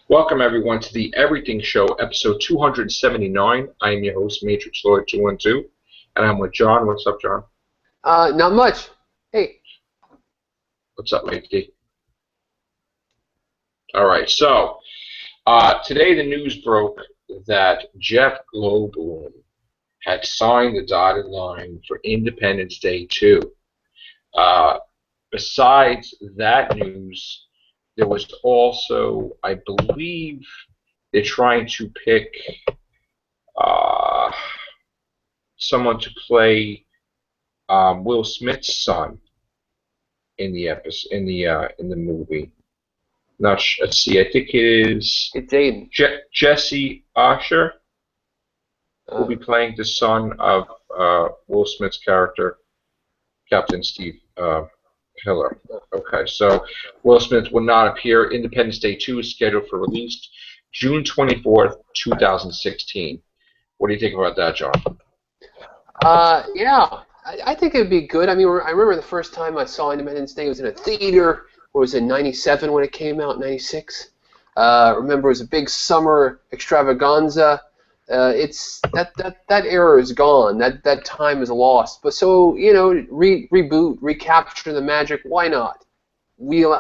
Welcome everyone to the Everything Show, episode 279. I am your host, Matrix Lloyd 212, and I'm with John. What's up, John? Not much. Hey. What's up, Mikey? All right, so today the news broke that Jeff Goldblum had signed the dotted line for Independence Day 2. Besides that news, there was also, I believe, they're trying to pick uh, someone to play Will Smith's son in the episode in the movie. Let's see. I think it is It's Aiden. Jesse Usher will be playing the son of Will Smith's character, Captain Steve Hiller. Okay, so Will Smith will not appear. Independence Day 2 is scheduled for release June 24th, 2016. What do you think about that, John? Yeah. I think it would be good. I mean, I remember the first time I saw Independence Day was in a theater. It was in '97 when it came out, '96. Remember, it was a big summer extravaganza. It's that era is gone. That time is lost. But so reboot, recapture the magic. Why not?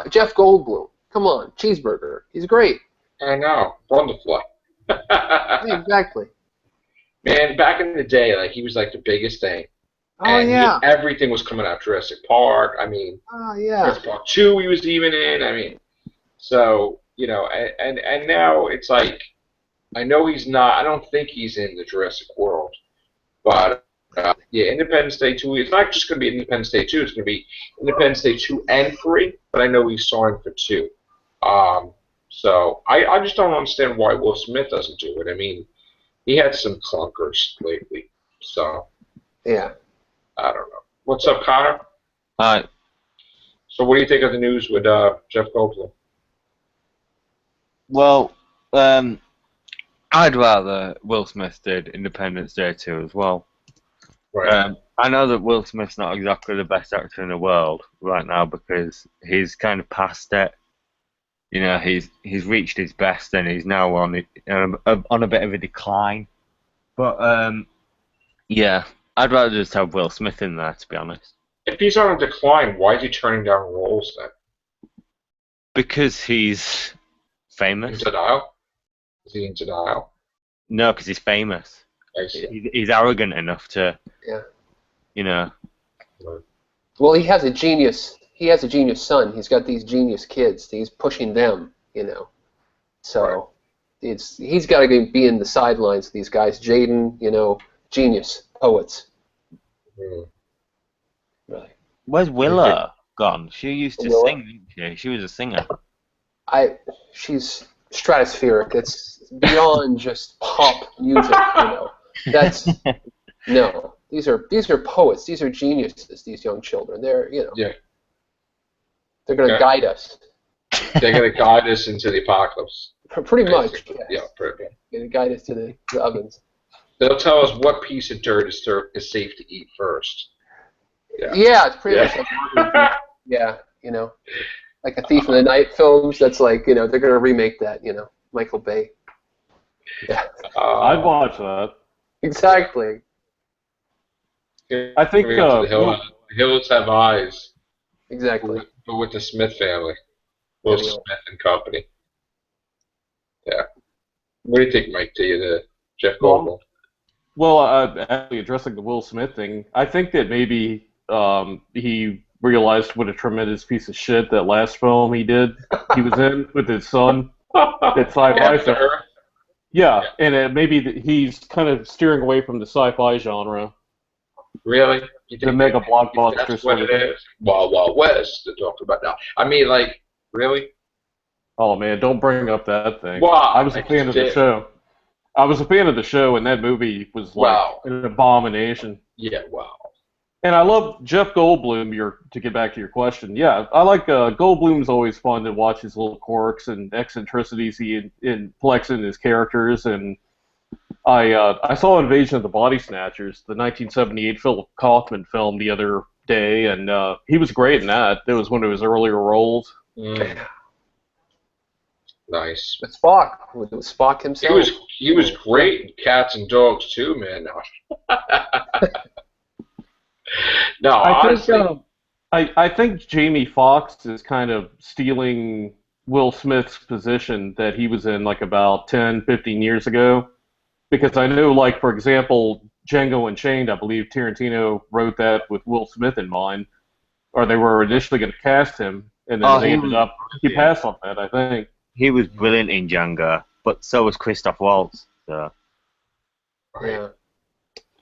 Jeff Goldblum. Come on, cheeseburger. He's great. I know, wonderful. Yeah, exactly. Man, back in the day, like he was like the biggest thing. Oh yeah. Everything was coming out. Jurassic Park. I mean, Oh yeah. Jurassic Park 2 he was even in. I mean, so and now it's like I know he's not. I don't think he's in the Jurassic World, but yeah, Independence Day 2. It's not just going to be Independence Day 2. It's going to be Independence Day 2 and 3. But I know he's signed for 2. So I just don't understand why Will Smith doesn't do it. I mean, he had some clunkers lately, so Yeah. I don't know. What's up, Connor? Hi. So what do you think of the news with Jeff Goldblum? Well, I'd rather Will Smith did Independence Day 2 as well. Right. I know that Will Smith's not exactly the best actor in the world right now because he's kind of past it. You know, he's reached his best and he's now on a bit of a decline. But yeah, I'd rather just have Will Smith in there, to be honest. If he's on a decline, why is he turning down roles then? Because he's In famous. denial? Is he in denial? No, because he's famous. I see. He's arrogant enough to, Yeah. you know. Well, he has a genius. He has a genius son. He's got these genius kids. He's pushing them, So he's got to be in the sidelines. These guys, Jaden, genius poets. Hmm. Really. Where's Willa gone? She used to Willa? sing, didn't she? She was a singer. She's stratospheric. It's beyond just pop music. That's no. These are poets. These are geniuses. These young children. They're Yeah. They're going to Okay. guide us. They're going to guide us into the apocalypse. Pretty much. Basically. Yes. Yeah, pretty much. Going to guide us to the ovens. They'll tell us what piece of dirt is safe to eat first. Yeah. Yeah, it's pretty much Yeah. like yeah, like a Thief in the Night films. That's like they're going to remake that. Michael Bay. Yeah, I'd watch that. exactly. I think the hills have eyes, Exactly. but with the Smith family, Will Yeah. Smith and company. Yeah. What do you think, Mike? The Jeff Goldblum? Well, actually addressing the Will Smith thing, I think that maybe he realized what a tremendous piece of shit that last film he was in with his son. That sci-fi After film. Earth? Yeah, and maybe he's kind of steering away from the sci-fi genre. Really? You The mega blockbuster that's sort what of it thing. is? Wild Wild West they're talking about now. I mean, like, really? Oh man, don't bring up that thing. Wow, I was a I fan of just the did. show. I was a fan of the show, and that movie was like Wow. an abomination. Yeah, wow. And I love Jeff Goldblum. To get back to your question, yeah, I like Goldblum's always fun to watch his little quirks and eccentricities he inflects in his characters. And I saw Invasion of the Body Snatchers, the 1978 Philip Kaufman film, the other day, and he was great in that. It was one of his earlier roles. Mm. Nice. With Spock, with Spock himself. He was great in Cats and Dogs too, man. No, I think honestly, I think Jamie Foxx is kind of stealing Will Smith's position that he was in like about 10, 15 years ago. Because I know, like, for example, Django Unchained, I believe Tarantino wrote that with Will Smith in mind, or they were initially going to cast him, and then Oh, they he ended was up, he brilliant. passed on that, I think. He was brilliant in Django, but so was Christoph Waltz. So Yeah.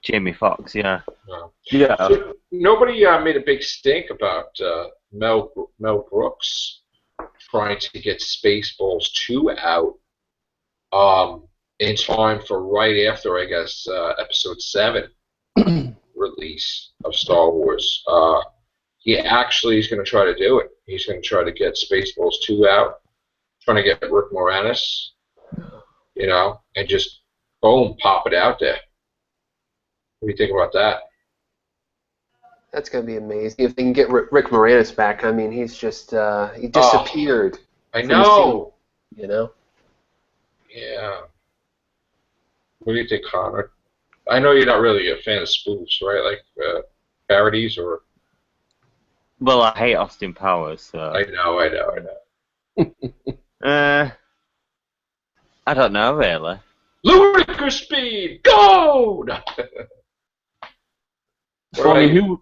Jamie Foxx, yeah. no. Yeah. So nobody made a big stink about Mel Brooks trying to get Spaceballs 2 out in time for right after, I guess, Episode 7 release of Star Wars. He actually is going to try to do it. He's going to try to get Spaceballs 2 out, trying to get Rick Moranis, and just boom, pop it out there. What do you think about that? That's gonna be amazing if they can get Rick Moranis back. I mean, he's just he disappeared. I from the know. scene, you know. Yeah. What do you think, Connor? I know you're not really a fan of spoofs, right? Like parodies or. Well, I hate Austin Powers, so. I know. I don't know, really. Ludicrous speed, go! No. So, I mean,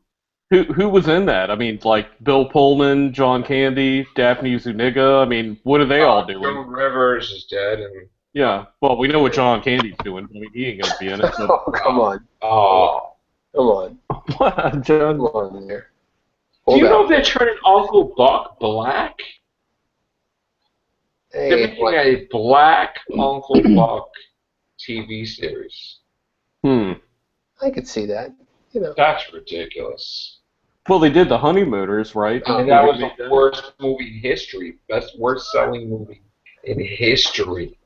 who was in that? I mean, like, Bill Pullman, John Candy, Daphne Zuniga, I mean, what are they all doing? Joan Rivers is dead, and Yeah, well, we know what John Candy's doing. I mean, he ain't going to be in it. Oh, come on, oh. come on, But John, come on there. Do Hold you know up. they're turning Uncle Buck black? They're Hey, making a black Uncle Buck TV series. I could see that. You know. That's ridiculous. Well, they did the Honeymooners, right? And that was the worst movie in history. Best worst-selling movie in history.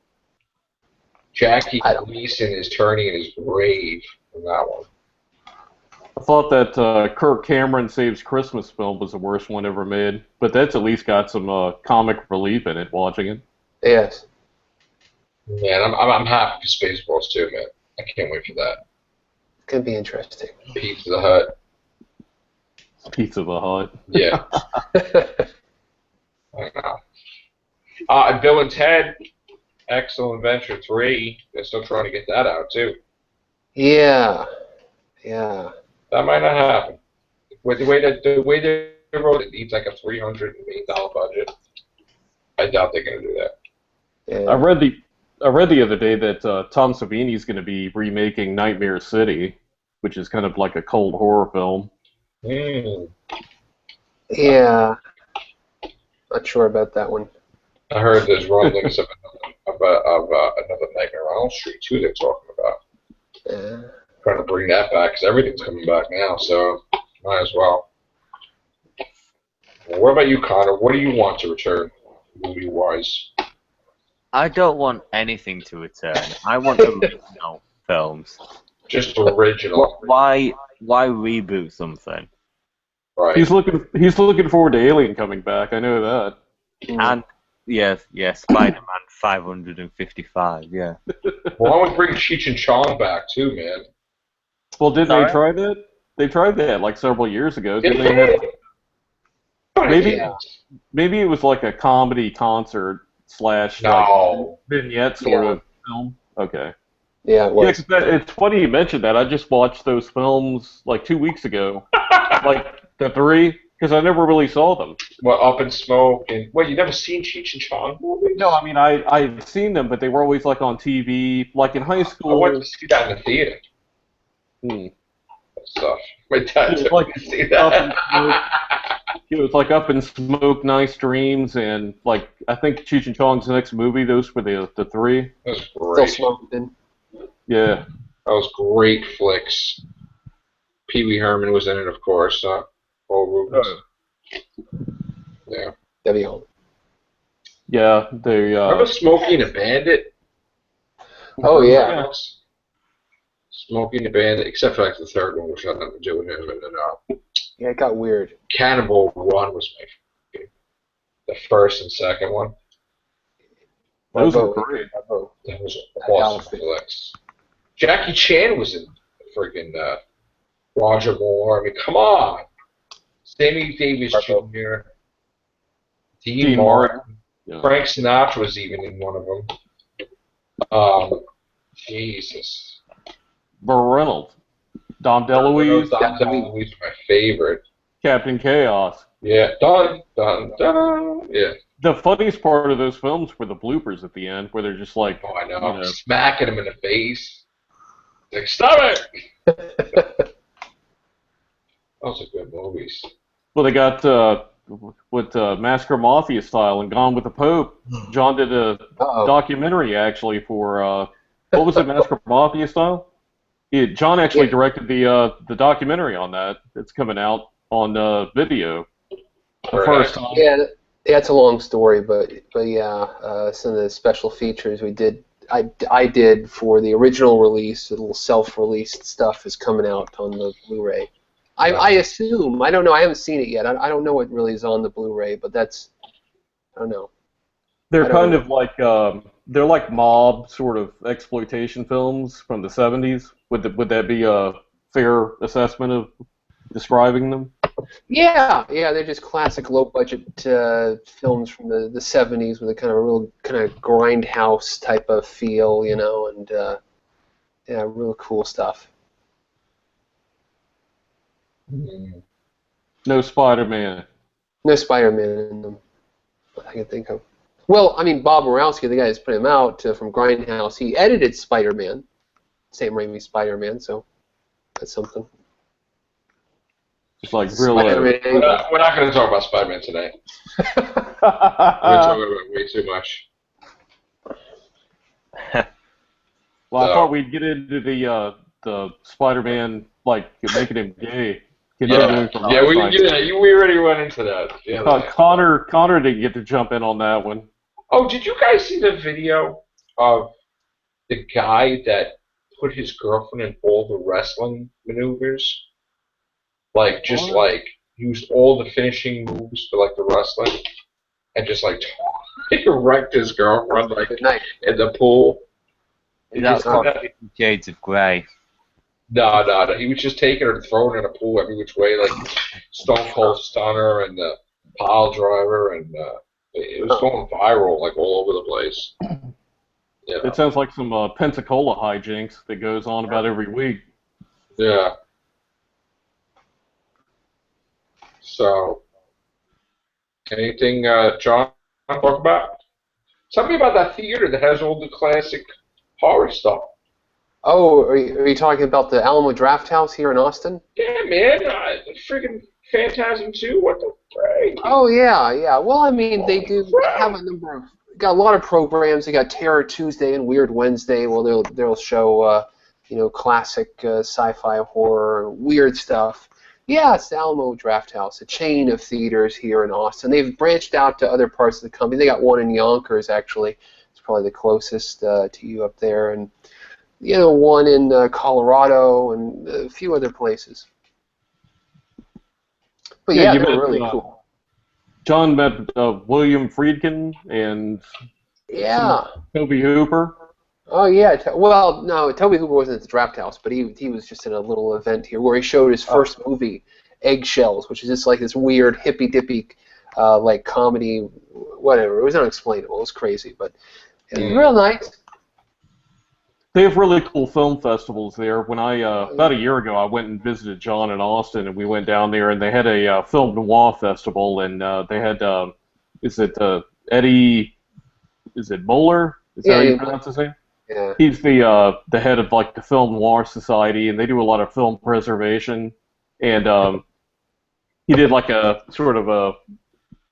Jackie Gleason is turning in his grave from that one. I thought that Kirk Cameron Saves Christmas film was the worst one ever made, but that's at least got some comic relief in it. Watching it. Yes. Man, I'm happy for Spaceballs too, man. I can't wait for that. Could be interesting. Pizza Hut. Pizza the Hut. Yeah. I know. And Bill and Ted, Excellent Adventure 3. They're still trying to get that out too. Yeah. Yeah. That might not happen. With the way they wrote it needs like a $300 million budget. I doubt they're gonna do that. Yeah. I read the other day that Tom Savini is going to be remaking Nightmare City, which is kind of like a cold horror film. Yeah. Not sure about that one. I heard there's rumblings of another Nightmare on Elm Street too. They're talking about trying to bring that back because everything's coming back now, so might as well. What about you, Connor? What do you want to return, movie-wise? I don't want anything to return. I want original films. Just original, Why reboot something? right? He's looking forward to Alien coming back. I know that. And yes, Spider-Man 555. Yeah. Well, I would bring Cheech and Chong back too, man. Well, didn't Sorry? they try that? They tried that like several years ago. Did Didn't they have, maybe Yeah. maybe it was like a comedy concert / like No. vignette sort of film. Okay. Yeah, it was. Yeah, 'cause it's funny you mentioned that. I just watched those films like 2 weeks ago, like the three, because I never really saw them. Well, Up in Smoke and you never seen Cheech and Chong movies? No, I mean I've seen them, but they were always like on TV, like in high I school. went to see that in the theater. Hmm. Stuff. My dad It's took like me to see Up in that. It was like Up in Smoke, Nice Dreams, and like I think Cheech and Chong's next movie. Those were the three. That was Still great. smoking. Yeah. That was great flicks. Pee Wee Herman was in it, of course. Paul Rubens. Yeah. Debbie Holmes. Yeah. They. Remember Smokey and the Bandit? Oh yeah. Smokey and the Bandit, except for like the third one, which had nothing to do with him. And then Yeah, it got weird. Cannibal Run was my favorite. The first and second one. Those were Barbeau, great. Barbeau. That was That awesome outfit. flicks. Jackie Chan was in friggin' Roger Moore. I mean, come on. Sammy Davis Barbeau. Jr., Dean Dean Martin. Martin, Yeah. Frank Sinatra was even in one of them. Jesus. Burt Reynolds. Dom Don DeLuise. DeLuise was my favorite. Captain Chaos. Yeah, dun, dun, dun. Yeah. The funniest part of those films were the bloopers at the end, where they're just like, Oh, I know. you know, Smacking him in the face. Like, stop it! Those are good movies. well, they got with Massacre Mafia style and Gone with the Pope. John did a Uh-oh. documentary actually for what was it, Massacre Mafia style? Yeah, John actually Yeah. directed the documentary on that. It's coming out on video. The Very first nice. time. Yeah, it's a long story, but yeah, some of the special features we did, I did for the original release, the little self-released stuff is coming out on the Blu-ray. I assume, I don't know, I haven't seen it yet. I don't know what really is on the Blu-ray, but that's, I don't know. They're I don't kind know. of like they're like mob sort of exploitation films from the 70s. Would that be a fair assessment of describing them? Yeah, they're just classic low-budget films from the 70s with a kind of real kind of grindhouse type of feel, you know, and yeah, real cool stuff. Mm. No Spider-Man. No Spider-Man in them that I can think of. Well, I mean, Bob Morowski, the guy that's put him out from Grindhouse, he edited Spider-Man, Sam Raimi's Spider-Man, so that's something. Just like real. Spider-Man We're angle. not going to talk about Spider-Man today. We're talking about way too much. Well, I So- thought we'd get into the Spider-Man, like making him gay. Yeah, Continuing from last time. we already went into that. Yeah. Connor didn't get to jump in on that one. Oh, did you guys see the video of the guy that put his girlfriend in all the wrestling maneuvers? Like, just What? like used all the finishing moves for like the wrestling, and just like wrecked his girlfriend like Good night. in the pool. That's just- probably Shades of Grey. No. He was just taking her and throwing her in a pool every which way, like Stone Cold Stunner and the Pile Driver, and it was going viral like all over the place. Yeah. It sounds like some Pensacola hijinks that goes on about every week. Yeah. So, anything, John, talk about? Tell me about that theater that has all the classic horror stuff. Oh, are you talking about the Alamo Draft House here in Austin? Yeah, man, freaking Phantasm 2, what the frick? Oh, yeah. Well, I mean, they do have a number of, got a lot of programs. They got Terror Tuesday and Weird Wednesday. Well, they'll show, classic sci-fi horror, weird stuff. Yeah, it's the Alamo Draft House, a chain of theaters here in Austin. They've branched out to other parts of the company. They got one in Yonkers, actually. It's probably the closest to you up there. And, one in Colorado and a few other places. But Yeah, yeah, you they're met, really cool. John met William Friedkin and Yeah. Toby Hooper. Oh yeah. Well, no, Toby Hooper wasn't at the Draft House, but he was just in a little event here where he showed his first movie, Eggshells, which is just like this weird hippy dippy, like comedy, whatever. It was unexplainable. It was crazy, but it was real nice. They have really cool film festivals there. When I about a year ago, I went and visited John in Austin, and we went down there, and they had a film noir festival, and they had Eddie? Is it Moeller? Is that how you pronounce his name? Yeah. He's the head of like the Film Noir Society, and they do a lot of film preservation. And he did like a sort of a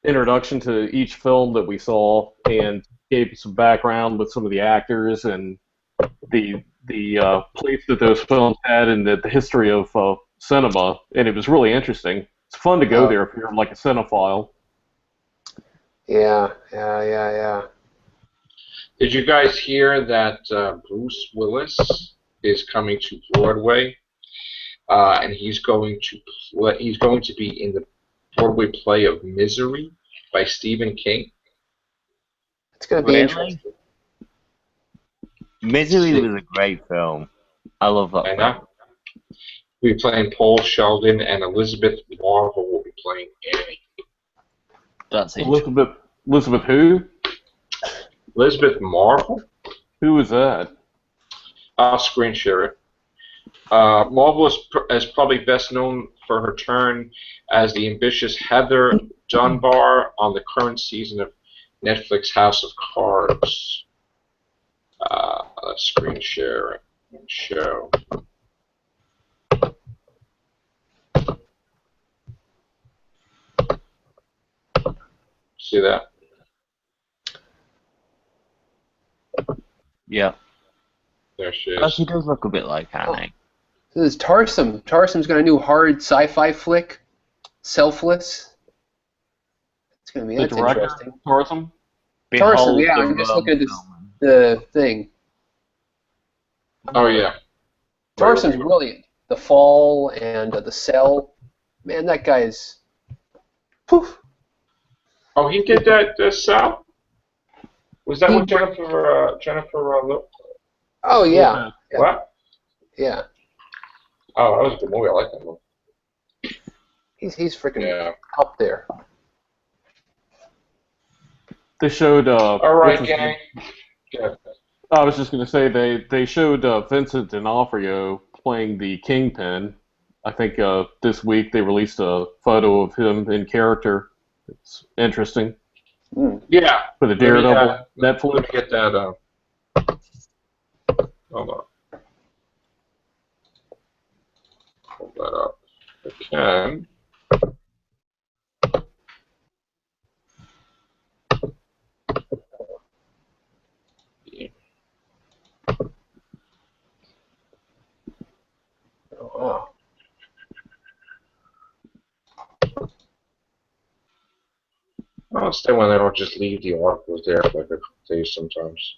introduction to each film that we saw, and gave some background with some of the actors and the place that those films had and the history of cinema, and it was really interesting. It's fun to go there if you're like a cinephile. Yeah. Did you guys hear that Bruce Willis is coming to Broadway, and he's going to be in the Broadway play of Misery by Stephen King? It's gonna be Really? interesting. Misery was a great film. I love that I film. know. We'll be playing Paul Sheldon, and Elizabeth Marvel will be playing Annie. That's interesting. Elizabeth who? Elizabeth Marvel? Who is that? I'll screen share it. Marvel is probably best known for her turn as the ambitious Heather Dunbar on the current season of Netflix House of Cards. Let's screen share and show. See that? Yeah. There she Oh, is. she does look a bit like Annie. So there's Tarsum. Tarsum's got a new hard sci-fi flick, Selfless. It's gonna be The that's director, interesting. Tarsum? Tarsum, yeah. the I'm just world looking at this filming. the thing. Oh yeah. Tarsum's brilliant. The Fall and The Cell. Man, that guy is. Poof. Oh, he did that. Sal. Was that He- with Jennifer? Oh yeah. Yeah. What? Yeah. Oh, that was a good movie. I like that movie. He's freaking Yeah. up there. They showed. All right, gang. Yeah. I was just going to say they showed Vincent D'Onofrio playing the Kingpin. I think this week they released a photo of him in character. It's interesting Yeah. for the Let me, Daredevil Let me Netflix. get that. Hold on. Hold that up. I can. Oh, wow. I'll stay when they don't just leave the articles there for like a couple days sometimes.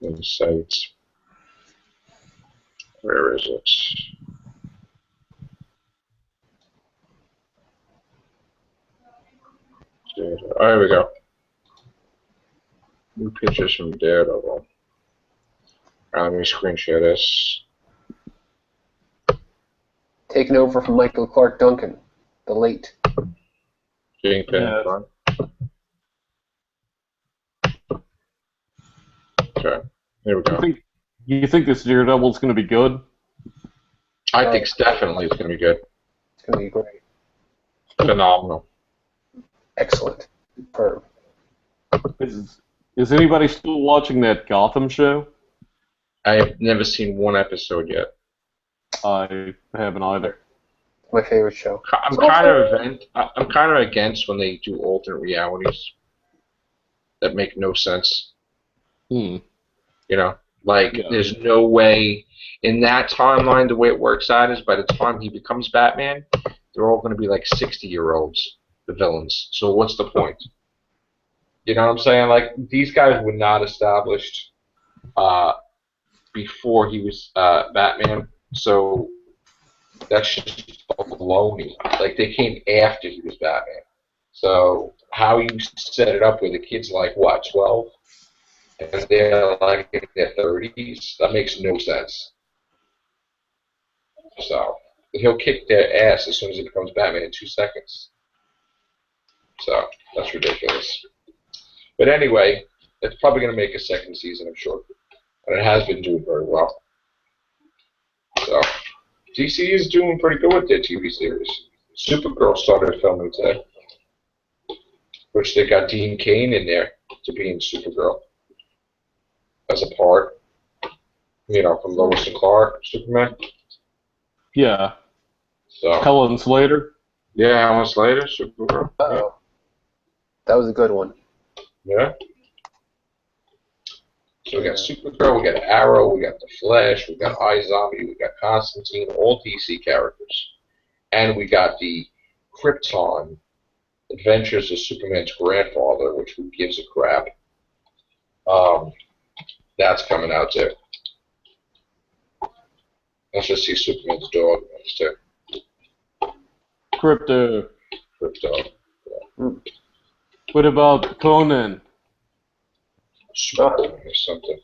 In the sites. Where is it? Daredevil. Oh, here we go. New pictures from Daredevil. Let me screen share this. Taking over from Michael Clark Duncan, the late. Kingpin. Yeah. Fine. Okay. Here we go. You think this Daredevil's going to be good? I think definitely it's going to be good. It's gonna be great. Phenomenal. Excellent. Superb. Is anybody still watching that Gotham show? I have never seen one episode yet. I haven't either. My favorite show. I'm kind of against when they do alternate realities that make no sense. Hmm. You know, like Yeah. there's no way in that timeline. The way it works out is by the time he becomes Batman, they're all going to be like 60-year-olds, the villains. So what's the point? You know what I'm saying? Like these guys were not established before he was Batman, so that's just baloney. Like they came after he was Batman. So how you set it up where the kid's like what, 12, and they're like in their 30s? That makes no sense. So he'll kick their ass as soon as he becomes Batman in 2 seconds. So that's ridiculous. But anyway, it's probably going to make a second season, I'm sure. And it has been doing very well. So DC is doing pretty good with their TV series. Supergirl started filming today, which they got Dean Cain in there to be in Supergirl as a part, you know, from Lois and Clark, Superman. Yeah. So Helen Slater. yeah, how much later, Supergirl? Uh-oh. That was a good one. Yeah. So we got Supergirl, we got Arrow, we got The Flash, we got iZombie, we got Constantine, all DC characters. And we got the Krypton Adventures of Superman's Grandfather, which who gives a crap. That's coming out too. Let's just see Superman's dog next to Crypto. Krypton. What about Conan? Superman or something.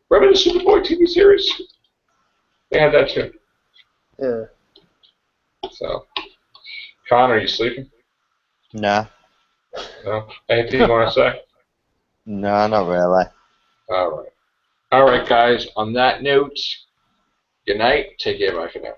Remember the Superboy TV series? They had that too. Yeah. So, Connor, are you sleeping? Nah. No. Anything you want to say? No, not really. All right. All right, guys. On that note, good night. Take care. Bye for now.